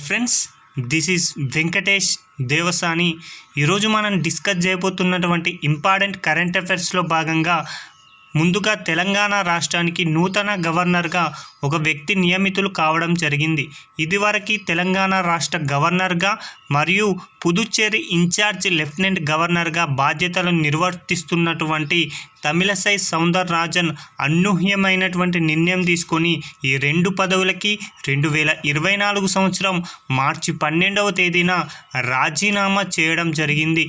Friends, this is Venkatesh Devasani. ఈరోజు మనం discuss చేయబోతున్నటువంటి important current అఫైర్స్లో భాగంగా ముందుగా తెలంగాణ రాష్ట్రానికి నూతన గవర్నర్గా ఒక వ్యక్తి నియమితులు కావడం జరిగింది. ఇదివరకు తెలంగాణ రాష్ట్ర గవర్నర్గా మరియు పుదుచ్చేరి ఇన్ఛార్జ్ లెఫ్టినెంట్ గవర్నర్గా బాధ్యతలను నిర్వర్తిస్తున్నటువంటి తమిళసై సౌందరరాజన్ అనూహ్యమైనటువంటి నిర్ణయం తీసుకొని ఈ రెండు పదవులకి 2024 సంవత్సరం మార్చి 12వ తేదీన రాజీనామా చేయడం జరిగింది.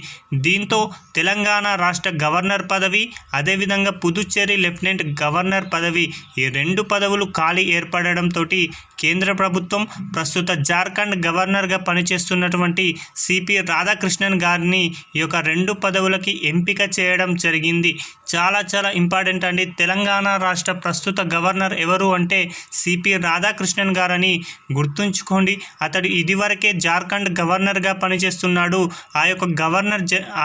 దీంతో తెలంగాణ రాష్ట్ర గవర్నర్ పదవి, అదేవిధంగా పుదుచ్చేరి లెఫ్టినెంట్ గవర్నర్ పదవి, ఈ రెండు పదవులు ఖాళీ ఏర్పడడంతో కేంద్ర ప్రభుత్వం ప్రస్తుత జార్ఖండ్ గవర్నర్గా పనిచేస్తున్నటువంటి సిపి రాధాకృష్ణన్ గారిని ఈ యొక్క రెండు పదవులకి ఎంపిక చేయడం జరిగింది. చాలా ఇంపార్టెంట్ అండి. తెలంగాణ రాష్ట్ర ప్రస్తుత గవర్నర్ ఎవరు అంటే సిపి రాధాకృష్ణన్ గారని గుర్తుంచుకోండి. అతడు ఇదివరకే జార్ఖండ్ గవర్నర్గా పనిచేస్తున్నాడు. ఆ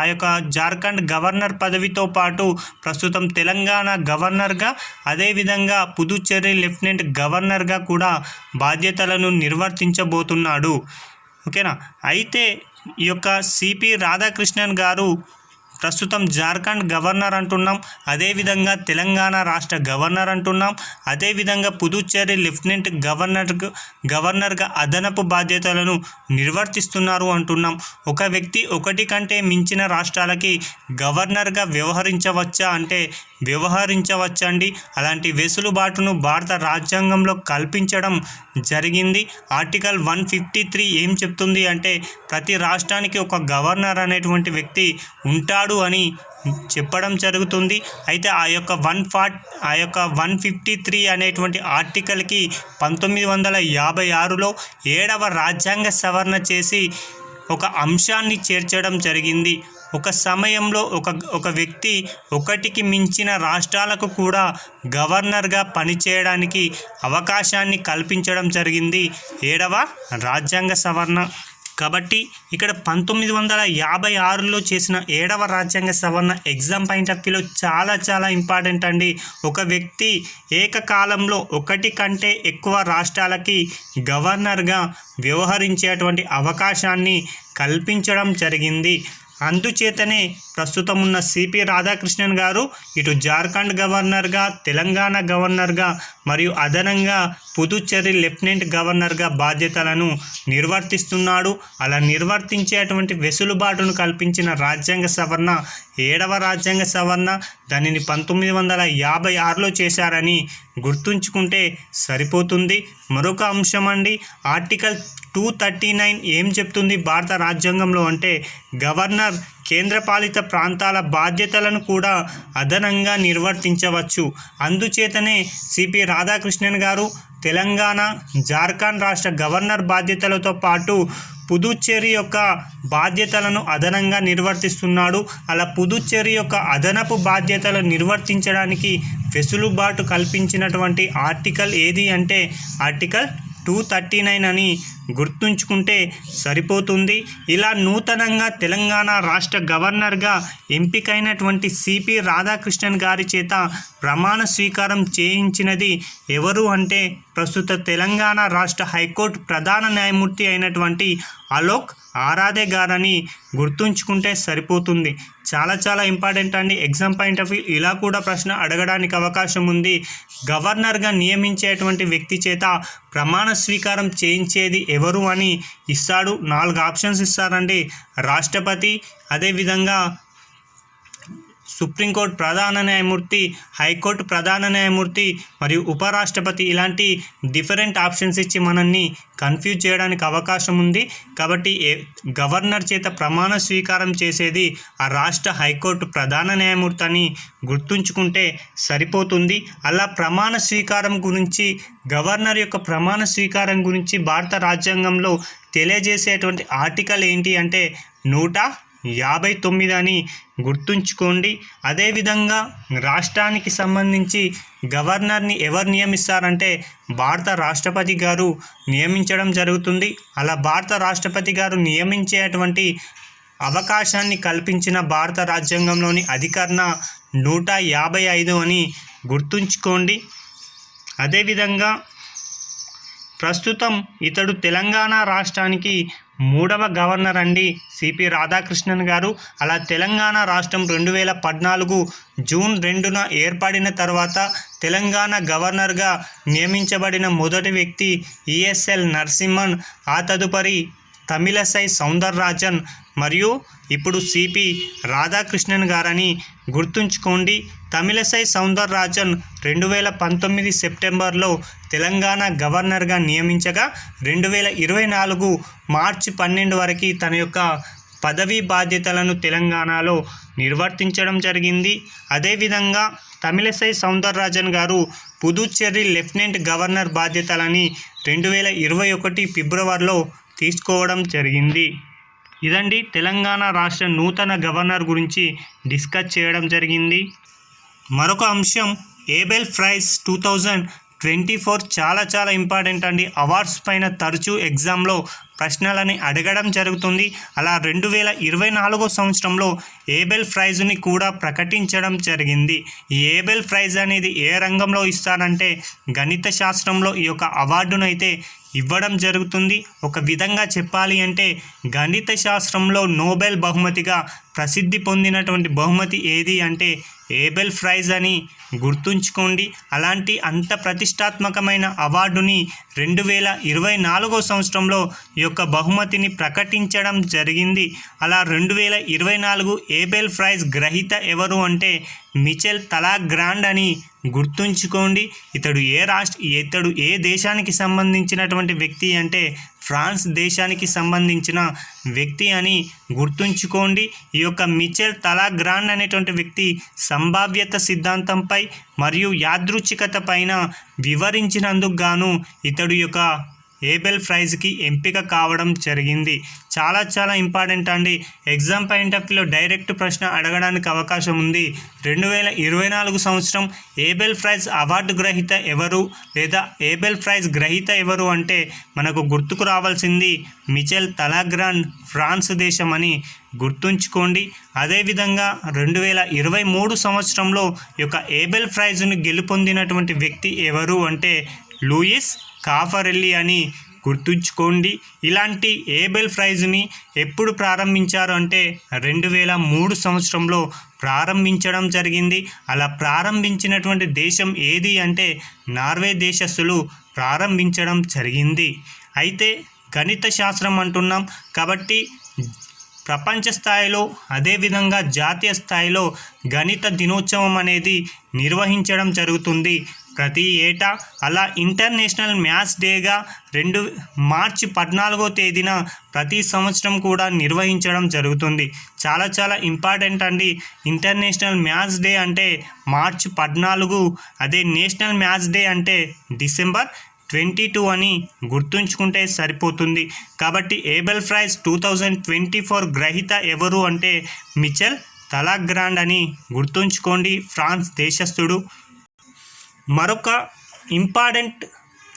యొక్క జార్ఖండ్ గవర్నర్ పదవితో పాటు ప్రస్తుతం తెలంగాణ గవర్నర్గా, అదేవిధంగా పుదుచ్చేరి లెఫ్టినెంట్ గవర్నర్గా కూడా బాధ్యతలను నిర్వర్తించబోతున్నాడు. ఓకేనా. అయితే ఈ యొక్క సిపి రాధాకృష్ణన్ గారు ప్రస్తుతం జార్ఖండ్ గవర్నర్ అంటున్నాం, అదేవిధంగా తెలంగాణ రాష్ట్ర గవర్నర్ అంటున్నాం, అదేవిధంగా పుదుచ్చేరి లెఫ్టినెంట్ గవర్నర్గా అదనపు బాధ్యతలను నిర్వర్తిస్తున్నారు అంటున్నాం. ఒక వ్యక్తి ఒకటి కంటే మించిన రాష్ట్రాలకి గవర్నర్గా వ్యవహరించవచ్చా అంటే వ్యవహరించవచ్చండి. అలాంటి వెసులుబాటును భారత రాజ్యాంగంలో కల్పించడం జరిగింది. ఆర్టికల్ 153 ఏం చెప్తుంది అంటే ప్రతి రాష్ట్రానికి ఒక గవర్నర్ అనేటువంటి వ్యక్తి ఉంటాడు అని చెప్పడం జరుగుతుంది. అయితే ఆ యొక్క 153 అనేటువంటి ఆర్టికల్కి 1956లో 7వ రాజ్యాంగ సవరణ చేసి ఒక అంశాన్ని చేర్చడం జరిగింది. ఒక సమయంలో ఒక వ్యక్తి ఒకటికి మించిన రాష్ట్రాలకు కూడా గవర్నర్గా పనిచేయడానికి అవకాశాన్ని కల్పించడం జరిగింది 7వ రాజ్యాంగ సవరణ. కాబట్టి ఇక్కడ 1956లో చేసిన 7వ రాజ్యాంగ సవరణ ఎగ్జామ్ పాయింట్ ఆఫ్ వ్యూలో చాలా ఇంపార్టెంట్ అండి. ఒక వ్యక్తి ఏకకాలంలో ఒకటి కంటే ఎక్కువ రాష్ట్రాలకి గవర్నర్గా వ్యవహరించేటువంటి అవకాశాన్ని కల్పించడం జరిగింది. అందుచేతనే ప్రస్తుతం ఉన్న సిపి రాధాకృష్ణన్ గారు ఇటు జార్ఖండ్ గవర్నర్గా, తెలంగాణ గవర్నర్గా మరియు అదనంగా పుదుచ్చేరి లెఫ్టినెంట్ గవర్నర్గా బాధ్యతలను నిర్వర్తిస్తున్నాడు. అలా నిర్వర్తించేటువంటి వెసులుబాటును కల్పించిన రాజ్యాంగ సవరణ 7వ రాజ్యాంగ సవరణ. దానిని 1956లో చేశారని గుర్తుంచుకుంటే సరిపోతుంది. మరొక అంశం అండి, ఆర్టికల్ 239 ఏం చెప్తుంది భారత రాజ్యాంగంలో అంటే గవర్నర్ కేంద్రపాలిత ప్రాంతాల బాధ్యతలను కూడా అదనంగా నిర్వర్తించవచ్చు. అందుచేతనే సిపి రాధాకృష్ణన్ గారు తెలంగాణ, జార్ఖండ్ రాష్ట్ర గవర్నర్ బాధ్యతలతో పాటు పుదుచ్చేరి యొక్క బాధ్యతలను అదనంగా నిర్వర్తిస్తున్నాడు. అలా పుదుచ్చేరి యొక్క అదనపు బాధ్యతలను నిర్వర్తించడానికి వెసులుబాటు కల్పించినటువంటి ఆర్టికల్ ఏది అంటే ఆర్టికల్ 239 అని గుర్తుంచుకుంటే సరిపోతుంది. ఇలా నూతనంగా తెలంగాణ రాష్ట్ర గవర్నర్గా ఎంపికైనటువంటి సిపి రాధాకృష్ణన్ గారి చేత ప్రమాణ స్వీకారం చేయించినది ఎవరు అంటే ప్రస్తుత తెలంగాణ రాష్ట్ర హైకోర్టు ప్రధాన న్యాయమూర్తి అయినటువంటి అలోక్ ఆరాధే గారని గుర్తుంచుకుంటే సరిపోతుంది. చాలా ఇంపార్టెంట్ అండి. ఎగ్జామ్ పాయింట్ ఆఫ్ వ్యూ ఇలా కూడా ప్రశ్న అడగడానికి అవకాశం ఉంది. గవర్నర్గా నియమించేటువంటి వ్యక్తి చేత ప్రమాణ స్వీకారం చేయించేది ఎవరు అని ఇస్తాడు. 4 ఆప్షన్స్ ఇస్తారండి. రాష్ట్రపతి, అదేవిధంగా సుప్రీంకోర్టు ప్రధాన న్యాయమూర్తి, హైకోర్టు ప్రధాన న్యాయమూర్తి మరియు ఉపరాష్ట్రపతి. ఇలాంటి డిఫరెంట్ ఆప్షన్స్ ఇచ్చి మనల్ని కన్ఫ్యూజ్ చేయడానికి అవకాశం ఉంది. కాబట్టి గవర్నర్ చేత ప్రమాణ స్వీకారం చేసేది ఆ రాష్ట్ర హైకోర్టు ప్రధాన న్యాయమూర్తి అని గుర్తుంచుకుంటే సరిపోతుంది. అలా ప్రమాణ స్వీకారం గురించి, గవర్నర్ యొక్క ప్రమాణ స్వీకారం గురించి భారత రాజ్యాంగంలో తెలియజేసేటువంటి ఆర్టికల్ ఏంటి అంటే 159 అని గుర్తుంచుకోండి. అదేవిధంగా రాష్ట్రానికి సంబంధించి గవర్నర్ని ఎవరు నియమిస్తారంటే భారత రాష్ట్రపతి గారు నియమించడం జరుగుతుంది. అలా భారత రాష్ట్రపతి గారు నియమించేటువంటి అవకాశాన్ని కల్పించిన భారత రాజ్యాంగంలోని అధికరణ 155 అని గుర్తుంచుకోండి. అదేవిధంగా ప్రస్తుతం ఇతడు తెలంగాణ రాష్ట్రానికి 3వ గవర్నర్ అండి సిపి రాధాకృష్ణన్ గారు. అలా తెలంగాణ రాష్ట్రం 2014 జూన్ 2న ఏర్పడిన తర్వాత తెలంగాణ గవర్నర్గా నియమించబడిన మొదటి వ్యక్తి ఈఎస్ఎల్ నరసింహన్. ఆ తదుపరి తమిళసై సౌందరరాజన్ మరియు ఇప్పుడు సిపి రాధాకృష్ణన్ గారని గుర్తుంచుకోండి. తమిళసై సౌందరరాజన్ 2019 సెప్టెంబర్లో తెలంగాణ గవర్నర్గా నియమించగా 2024 మార్చి 12 వరకు తన యొక్క పదవీ బాధ్యతలను తెలంగాణలో నిర్వర్తించడం జరిగింది. అదేవిధంగా తమిళసై సౌందరరాజన్ గారు పుదుచ్చేరి లెఫ్టినెంట్ గవర్నర్ బాధ్యతలని 2021 ఫిబ్రవరిలో తీసుకోవడం జరిగింది. ఇదండి తెలంగాణ రాష్ట్ర నూతన గవర్నర్ గురించి డిస్కస్ చేయడం జరిగింది. మరొక అంశం ఏబెల్ ప్రైజ్ 2024 చాలా ఇంపార్టెంట్ అండి. అవార్డ్స్ పైన తరచూ ఎగ్జామ్లో ప్రశ్నలని అడగడం జరుగుతుంది. అలా 2024 సంవత్సరంలో ఏబెల్ ప్రైజ్ని కూడా ప్రకటించడం జరిగింది. ఈ ఏబెల్ ప్రైజ్ అనేది ఏ రంగంలో ఇస్తారంటే గణిత శాస్త్రంలో ఈ యొక్క అవార్డును అయితే ఇవ్వడం జరుగుతుంది. ఒక విధంగా చెప్పాలి అంటే గణిత శాస్త్రంలో నోబెల్ బహుమతిగా ప్రసిద్ధి పొందినటువంటి బహుమతి ఏది అంటే ఏబెల్ ప్రైజ్ అని గుర్తుంచుకోండి. అలాంటి అంత ప్రతిష్టాత్మకమైన అవార్డుని 2024 సంవత్సరంలో ఈ యొక్క బహుమతిని ప్రకటించడం జరిగింది. అలా 2024 ఏబెల్ ప్రైజ్ గ్రహీత ఎవరు అంటే మిచెల్ తలాగ్రాండ్ అని గుర్తుంచుకోండి. ఇతడు ఏ దేశానికి సంబంధించినటువంటి వ్యక్తి అంటే ఫ్రాన్స్ దేశానికి సంబంధించిన వ్యక్తి అని గుర్తుంచుకోండి. ఈ యొక్క మిచెల్ తలాగ్రాండ్ అనేటువంటి వ్యక్తి సంభావ్యత సిద్ధాంతంపై మరియు యాదృచ్ఛికత పైన వివరించినందుకు గాను ఇతడు యొక్క ఏబెల్ ప్రైజ్కి ఎంపిక కావడం జరిగింది. చాలా ఇంపార్టెంట్ అండి. ఎగ్జామ్ పాయింట్ ఆఫ్ వ్యూలో డైరెక్ట్ ప్రశ్న అడగడానికి అవకాశం ఉంది. 2024 సంవత్సరం ఏబెల్ ప్రైజ్ అవార్డు గ్రహీత ఎవరు లేదా ఏబెల్ ప్రైజ్ గ్రహీత ఎవరు అంటే మనకు గుర్తుకు రావాల్సింది మిచెల్ తలాగ్రాండ్, ఫ్రాన్స్ దేశం అని గుర్తుంచుకోండి. అదేవిధంగా 2023 సంవత్సరంలో ఈ యొక్క ఏబెల్ ప్రైజ్ను గెలుపొందినటువంటి వ్యక్తి ఎవరు అంటే లూయిస్ కాఫరెల్లి అని గుర్తుంచుకోండి. ఇలాంటి ఏబెల్ ప్రైజ్ని ఎప్పుడు ప్రారంభించారు అంటే 2003 సంవత్సరంలో ప్రారంభించడం జరిగింది. అలా ప్రారంభించినటువంటి దేశం ఏది అంటే నార్వే దేశస్థులు ప్రారంభించడం జరిగింది. అయితే గణిత శాస్త్రం అంటున్నాం కాబట్టి ప్రపంచ స్థాయిలో అదేవిధంగా జాతీయ స్థాయిలో గణిత దినోత్సవం అనేది నిర్వహించడం జరుగుతుంది ప్రతి ఏటా. అలా ఇంటర్నేషనల్ మ్యాథ్స్ డేగా మార్చి 14వ తేదీన ప్రతి సంవత్సరం కూడా నిర్వహించడం జరుగుతుంది. చాలా ఇంపార్టెంట్ అండి. ఇంటర్నేషనల్ మ్యాథ్స్ డే అంటే మార్చి 14, అదే నేషనల్ మ్యాథ్స్ డే అంటే డిసెంబర్ 22 అని గుర్తుంచుకుంటే సరిపోతుంది. కాబట్టి ఏబెల్ ప్రైజ్ 2024 గ్రహీత ఎవరు అంటే మిచెల్ తలాగ్రాండ్ అని గుర్తుంచుకోండి, ఫ్రాన్స్ దేశస్థుడు. మరొక ఇంపార్టెంట్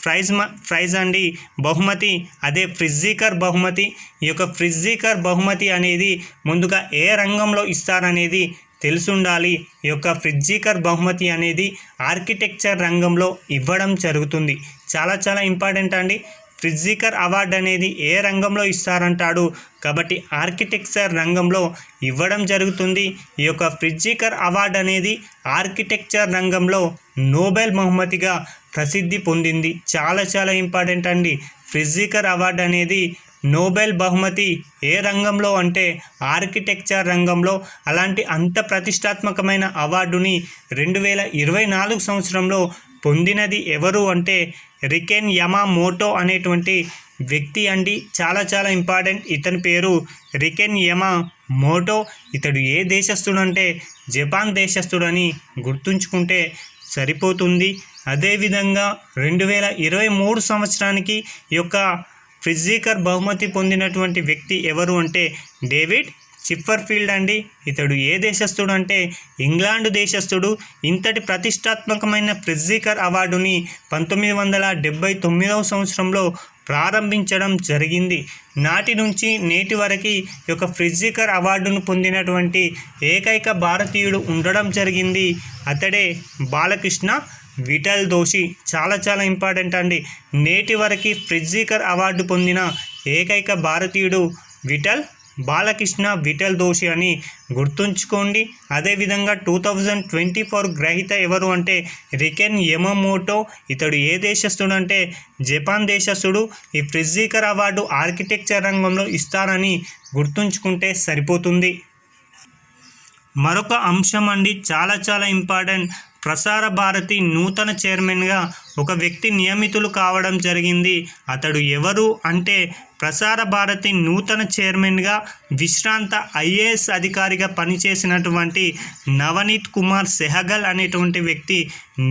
ప్రైజ్ అండి బహుమతి, అదే ప్రిట్జికర్ బహుమతి. ఈ యొక్క ప్రిట్జికర్ బహుమతి అనేది ముందుగా ఏ రంగంలో ఇస్తారనేది తెలుసుండాలి. ఈ యొక్క ప్రిట్జికర్ బహుమతి అనేది ఆర్కిటెక్చర్ రంగంలో ఇవ్వడం జరుగుతుంది. చాలా ఇంపార్టెంట్ అండి. ప్రిట్జికర్ అవార్డు అనేది ఏ రంగంలో ఇస్తారంటాడు కాబట్టి ఆర్కిటెక్చర్ రంగంలో ఇవ్వడం జరుగుతుంది. ఈ యొక్క ప్రిట్జికర్ అవార్డు అనేది ఆర్కిటెక్చర్ రంగంలో నోబెల్ బహుమతిగా ప్రసిద్ధి పొందింది. చాలా ఇంపార్టెంట్ అండి. ప్రిట్జికర్ అవార్డు అనేది నోబెల్ బహుమతి ఏ రంగంలో అంటే ఆర్కిటెక్చర్ రంగంలో. అలాంటి అంత ప్రతిష్టాత్మకమైన అవార్డుని 2024 సంవత్సరంలో పొందినది ఎవరు అంటే రికెన్ యమామోటో అనేటువంటి వ్యక్తి అండి. చాలా ఇంపార్టెంట్. ఇతని పేరు రికెన్ యమామోటో. ఇతడు ఏ దేశస్థుడు అంటే జపాన్ దేశస్థుడని గుర్తుంచుకుంటే సరిపోతుంది. అదేవిధంగా 2023 సంవత్సరానికి ఈ యొక్క ప్రిట్జికర్ బహుమతి పొందినటువంటి వ్యక్తి ఎవరు అంటే డేవిడ్ చిప్పర్ఫీల్డ్ అండి. ఇతడు ఏ దేశస్థుడు అంటే ఇంగ్లాండ్ దేశస్థుడు. ఇంతటి ప్రతిష్టాత్మకమైన ప్రిట్జికర్ అవార్డుని 1979వ సంవత్సరంలో ప్రారంభించడం జరిగింది. నాటి నుంచి నేటి వరకు ఈ యొక్క ప్రిట్జికర్ అవార్డును పొందినటువంటి ఏకైక భారతీయుడు ఉండడం జరిగింది. అతడే బాలకృష్ణ విఠల్ దోషి చాలా ఇంపార్టెంట్ అండి. నేటి వరకు ప్రిజ్జీకర్ అవార్డు పొందిన ఏకైక భారతీయుడు బాలకృష్ణ విఠల్ దోషి అని గుర్తుంచుకోండి. అదేవిధంగా 2024 గ్రహీత ఎవరు అంటే రికెన్ యమమోటో. ఇతడు ఏ దేశస్థుడు అంటే జపాన్ దేశస్థుడు. ఈ ప్రిజ్జీకర్ అవార్డు ఆర్కిటెక్చర్ రంగంలో ఇస్తారని గుర్తుంచుకుంటే సరిపోతుంది. మరొక అంశం అండి, చాలా ఇంపార్టెంట్. ప్రసార భారతి నూతన చైర్మన్గా ఒక వ్యక్తి నియమితులు కావడం జరిగింది. అతడు ఎవరు అంటే ప్రసార భారతి నూతన చైర్మన్గా విశ్రాంత ఐఏఎస్ అధికారిగా పనిచేసినటువంటి నవనీత్ కుమార్ సెహగల్ అనేటువంటి వ్యక్తి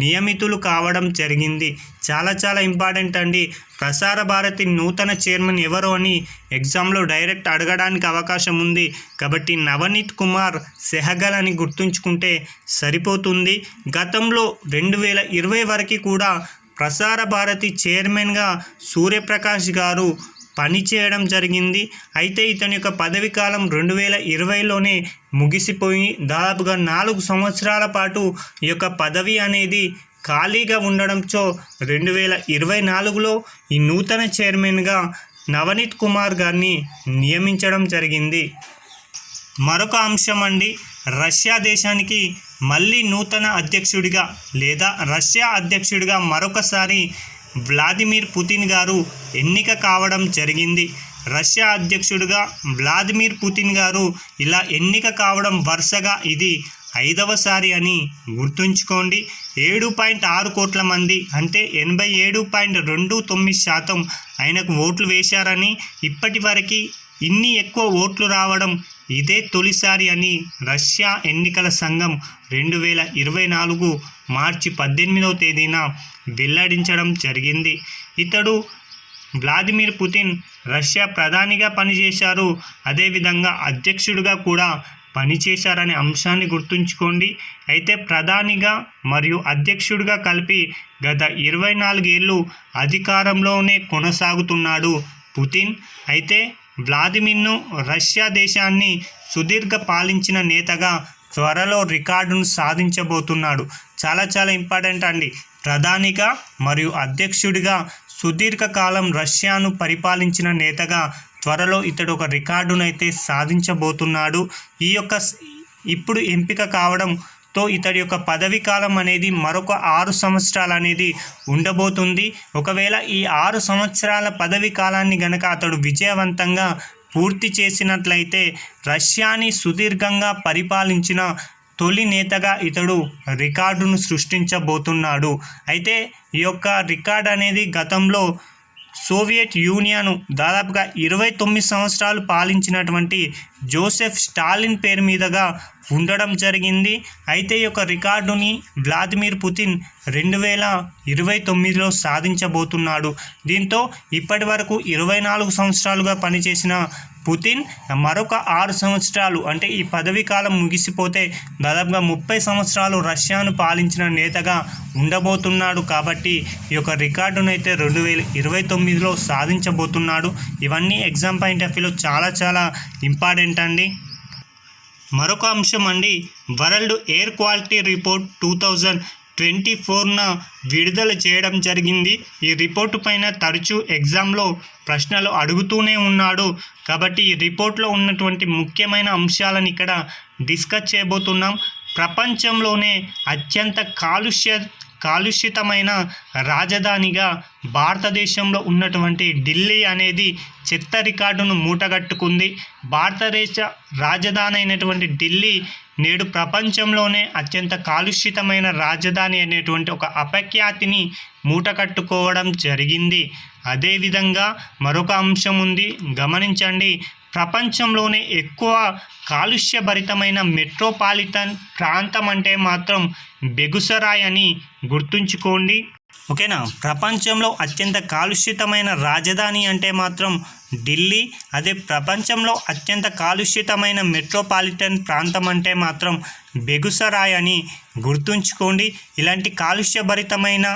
నియమితులు కావడం జరిగింది. చాలా ఇంపార్టెంట్ అండి. ప్రసార భారతి నూతన చైర్మన్ ఎవరు అని ఎగ్జామ్లో డైరెక్ట్ అడగడానికి అవకాశం ఉంది. కాబట్టి నవనీత్ కుమార్ సెహగల్ అని గుర్తుంచుకుంటే సరిపోతుంది. గతంలో 2020 వరకు కూడా ప్రసార భారతి చైర్మన్గా సూర్యప్రకాష్ గారు పనిచేయడం జరిగింది. అయితే ఇతని యొక్క పదవి కాలం 2020లోనే ముగిసిపోయి దాదాపుగా 4 సంవత్సరాల పాటు ఈ యొక్క పదవి అనేది ఖాళీగా ఉండడంతో 2024లో ఈ నూతన చైర్మన్గా నవనీత్ కుమార్ గారిని నియమించడం జరిగింది. మరొక అంశం అండి, రష్యా దేశానికి మళ్ళీ నూతన అధ్యక్షుడిగా లేదా రష్యా అధ్యక్షుడిగా మరొకసారి వ్లాదిమిర్ పుతిన్ గారు ఎన్నిక కావడం జరిగింది. రష్యా అధ్యక్షుడిగా వ్లాదిమిర్ పుతిన్ గారు ఇలా ఎన్నిక కావడం వరుసగా ఇది 5వసారి అని గుర్తుంచుకోండి. 7.6 కోట్ల మంది అంటే 87.29% ఆయనకు ఓట్లు వేశారని, ఇప్పటి వరకు ఇన్ని ఎక్కువ ఓట్లు రావడం ఇదే తొలిసారి అని రష్యా ఎన్నికల సంఘం 2024 మార్చి 18వ తేదీన వెల్లడించడం జరిగింది. ఇతడు వ్లాదిమిర్ పుతిన్ రష్యా ప్రధానిగా పనిచేశారు, అదేవిధంగా అధ్యక్షుడిగా కూడా పనిచేశారనే అంశాన్ని గుర్తుంచుకోండి. అయితే ప్రధానిగా మరియు అధ్యక్షుడిగా కలిపి గత 24 ఏళ్ళు అధికారంలోనే కొనసాగుతున్నాడు పుతిన్. అయితే వ్లాదిమిర్ను రష్యా దేశాన్ని సుదీర్ఘ పాలించిన నేతగా త్వరలో రికార్డును సాధించబోతున్నాడు. చాలా ఇంపార్టెంట్ అండి. ప్రధానిగా మరియు అధ్యక్షుడిగా సుదీర్ఘకాలం రష్యాను పరిపాలించిన నేతగా త్వరలో ఇతడు ఒక రికార్డునైతే సాధించబోతున్నాడు. ఇప్పుడు ఎంపిక కావడంతో ఇతడి యొక్క పదవీ కాలం అనేది మరొక 6 సంవత్సరాలు అనేది ఉండబోతుంది. ఒకవేళ ఈ 6 సంవత్సరాల పదవీ కాలాన్ని గనక అతడు విజయవంతంగా పూర్తి చేసినట్లయితే రష్యాని సుదీర్ఘంగా పరిపాలించిన తొలి నేతగా ఇతడు రికార్డును సృష్టించబోతున్నాడు. అయితే ఈ యొక్క రికార్డు అనేది గతంలో సోవియట్ యూనియన్ దాదాపుగా 29 సంవత్సరాలు పాలించినటువంటి జోసెఫ్ స్టాలిన్ పేరు మీదుగా ఉండడం జరిగింది. అయితే ఈ యొక్క రికార్డుని వ్లాదిమిర్ పుతిన్ 2029లో సాధించబోతున్నాడు. దీంతో ఇప్పటి వరకు 24 సంవత్సరాలుగా పనిచేసిన పుతిన్ మరొక 6 సంవత్సరాలు అంటే ఈ పదవీ కాలం ముగిసిపోతే దాదాపుగా 30 సంవత్సరాలు రష్యాను పాలించిన నేతగా ఉండబోతున్నాడు. కాబట్టి ఈ యొక్క రికార్డునైతే 2029లో సాధించబోతున్నాడు. ఇవన్నీ ఎగ్జామ్ పాయింట్ ఆఫ్ వ్యూలో చాలా ఇంపార్టెంట్ అండి. మరొక అంశం అండి, వరల్డ్ ఎయిర్ క్వాలిటీ రిపోర్ట్ 2024న విడుదల చేయడం జరిగింది. ఈ రిపోర్టు పైన తరచూ ఎగ్జామ్లో ప్రశ్నలు అడుగుతూనే ఉన్నాడు. కాబట్టి ఈ రిపోర్ట్లో ఉన్నటువంటి ముఖ్యమైన అంశాలను ఇక్కడ డిస్కస్ చేయబోతున్నాం. ప్రపంచంలోనే అత్యంత కాలుష్యతమైన రాజధానిగా భారతదేశంలో ఉన్నటువంటి ఢిల్లీ అనేది చెత్త రికార్డును మూటగట్టుకుంది. భారతదేశ రాజధాని అయినటువంటి ఢిల్లీ నేడు ప్రపంచంలోనే అత్యంత కాలుష్యతమైన రాజధాని అనేటువంటి ఒక అపఖ్యాతిని మూటకట్టుకోవడం జరిగింది. అదేవిధంగా మరొక అంశం ఉంది, గమనించండి. ప్రపంచంలోనే ఎక్కువ కాలుష్యభరితమైన మెట్రోపాలిటన్ ప్రాంతం అంటే మాత్రం బెగుసరాయ్ అని గుర్తుంచుకోండి. ఓకేనా. ప్రపంచంలో అత్యంత కాలుష్యతమైన రాజధాని అంటే మాత్రం ఢిల్లీ. అదే ప్రపంచంలో అత్యంత కాలుష్యతమైన మెట్రోపాలిటన్ ప్రాంతం అంటే మాత్రం బెగుసరాయ్ అని గుర్తుంచుకోండి. ఇలాంటి కాలుష్యభరితమైన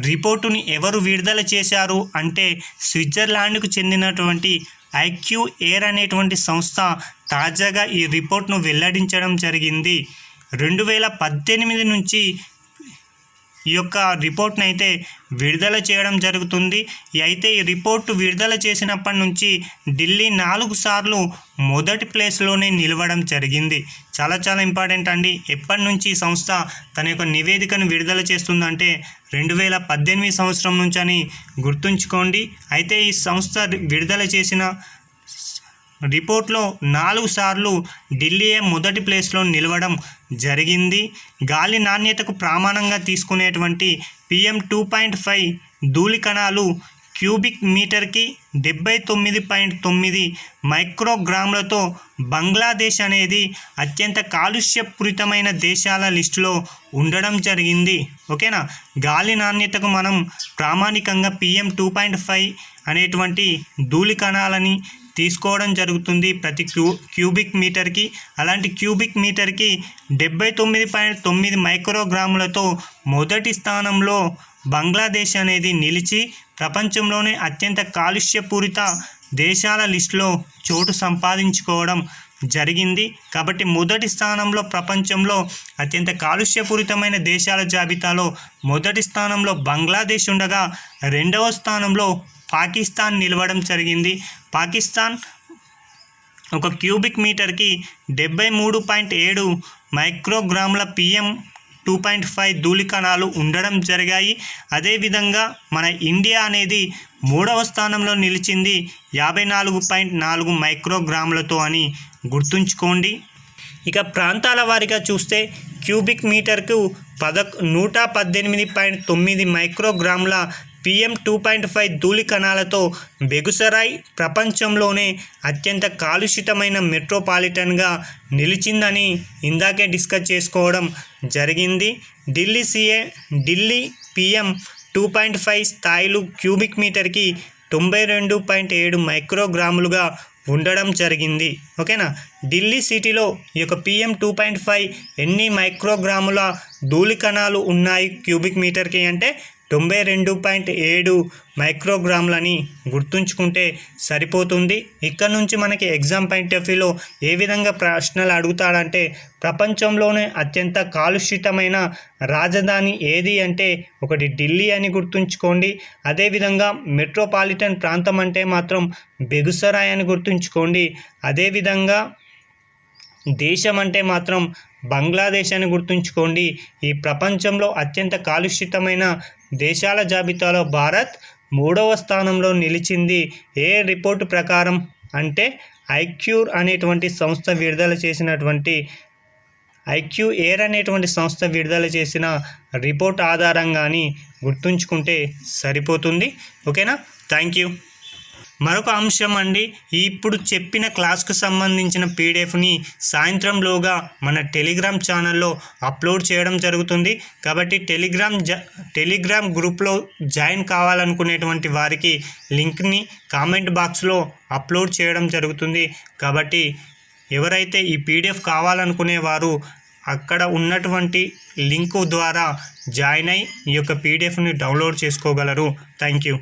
రిపోర్టుని ఎవరు విడుదల చేశారు అంటే స్విట్జర్లాండ్కు చెందినటువంటి ఐక్యూ ఎయిర్ అనేటువంటి సంస్థ తాజాగా ఈ రిపోర్ట్ను వెల్లడించడం జరిగింది. 2018 నుంచి ఈ యొక్క రిపోర్ట్ని అయితే విడుదల చేయడం జరుగుతుంది. అయితే ఈ రిపోర్టు విడుదల చేసినప్పటి నుంచి ఢిల్లీ 4 సార్లు మొదటి ప్లేస్లోనే నిలవడం జరిగింది. చాలా చాలా ఇంపార్టెంట్ అండి. ఎప్పటి నుంచి ఈ సంస్థ తన యొక్క నివేదికను విడుదల చేస్తుందంటే 2018 సంవత్సరం నుంచి అని గుర్తుంచుకోండి. అయితే ఈ సంస్థ విడుదల చేసిన రిపోర్ట్లో 4 సార్లు ఢిల్లీయే మొదటి ప్లేస్లో నిలవడం జరిగింది. గాలి నాణ్యతకు ప్రమాణంగా తీసుకునేటువంటి PM 2.5 ధూళి కణాలు క్యూబిక్ మీటర్కి 79.9 మైక్రోగ్రాములతో బంగ్లాదేశ్ అనేది అత్యంత కాలుష్యపూరితమైన దేశాల లిస్టులో ఉండడం జరిగింది. ఓకేనా. గాలి నాణ్యతకు మనం ప్రామాణికంగా PM 2.5 అనేటువంటి ధూళి కణాలని తీసుకోవడం జరుగుతుంది ప్రతి క్యూబిక్ మీటర్కి. అలాంటి క్యూబిక్ మీటర్కి 79.9 మైక్రోగ్రాములతో మొదటి స్థానంలో బంగ్లాదేశ్ అనేది నిలిచి ప్రపంచంలోనే అత్యంత కాలుష్యపూరిత దేశాల లిస్టులో చోటు సంపాదించుకోవడం జరిగింది. కాబట్టి మొదటి స్థానంలో ప్రపంచంలో అత్యంత కాలుష్యపూరితమైన దేశాల జాబితాలో మొదటి స్థానంలో బంగ్లాదేశ్ ఉండగా రెండవ స్థానంలో పాకిస్తాన్ నిలవడం జరిగింది. పాకిస్తాన్ ఒక క్యూబిక్ మీటర్కి 73.7 మైక్రోగ్రాముల PM 2.5 ధూళి కణాలు ఉండడం జరిగాయి. అదేవిధంగా మన ఇండియా అనేది 3వ స్థానంలో నిలిచింది 54.4 మైక్రోగ్రాములతో అని గుర్తుంచుకోండి. ఇక ప్రాంతాల వారీగా చూస్తే క్యూబిక్ మీటర్కు 118.9 మైక్రోగ్రాముల PM 2.5 ధూళి కణాలతో బెగుసరాయ్ ప్రపంచంలోనే అత్యంత కాలుషితమైన మెట్రోపాలిటన్గా నిలిచిందని ఇందాకే డిస్కస్ చేసుకోవడం జరిగింది. ఢిల్లీ PM 2.5 స్థాయిలు క్యూబిక్ మీటర్కి 92.7 మైక్రోగ్రాములుగా ఉండడం జరిగింది. ఓకేనా. ఢిల్లీ సిటీలో ఈ యొక్క PM 2.5 ఎన్ని మైక్రోగ్రాముల ధూళి కణాలు ఉన్నాయి క్యూబిక్ మీటర్కి అంటే 92.7 మైక్రోగ్రాములని గుర్తుంచుకుంటే సరిపోతుంది. ఇక్కడ నుంచి మనకి ఎగ్జామ్ పాయింట్ ఆఫ్ వ్యూలో ఏ విధంగా ప్రశ్నలు అడుగుతాడంటే ప్రపంచంలోనే అత్యంత కాలుష్యితమైన రాజధాని ఏది అంటే ఒకటి ఢిల్లీ అని గుర్తుంచుకోండి. అదేవిధంగా మెట్రోపాలిటన్ ప్రాంతం అంటే మాత్రం బెగుసరాయ్ అని గుర్తుంచుకోండి. అదేవిధంగా దేశం అంటే మాత్రం బంగ్లాదేశ్ అని గుర్తుంచుకోండి. ఈ ప్రపంచంలో అత్యంత కాలుష్యితమైన దేశాల జాబితాలో భారత్ 3వ స్థానంలో నిలిచింది. ఏ రిపోర్టు ప్రకారం అంటే ఐక్యూర్ అనేటువంటి సంస్థ విడుదల చేసినటువంటి ఐక్యూఏర్ అనేటువంటి సంస్థ విడుదల చేసిన రిపోర్ట్ ఆధారంగాని గుర్తుంచుకుంటే సరిపోతుంది. ఓకేనా. Thank you. మరొక అంశం అండి, ఇప్పుడు చెప్పిన క్లాస్కు సంబంధించిన పీడిఎఫ్ని సాయంత్రంలోగా మన టెలిగ్రామ్ ఛానల్లో అప్లోడ్ చేయడం జరుగుతుంది. కాబట్టి టెలిగ్రామ్ గ్రూప్లో జాయిన్ కావాలనుకునేటువంటి వారికి లింక్ని కామెంట్ బాక్స్లో అప్లోడ్ చేయడం జరుగుతుంది. కాబట్టి ఎవరైతే ఈ పీడిఎఫ్ కావాలనుకునేవారు అక్కడ ఉన్నటువంటి లింకు ద్వారా జాయిన్ అయి ఈ యొక్క పీడిఎఫ్ని డౌన్లోడ్ చేసుకోగలరు. Thank you.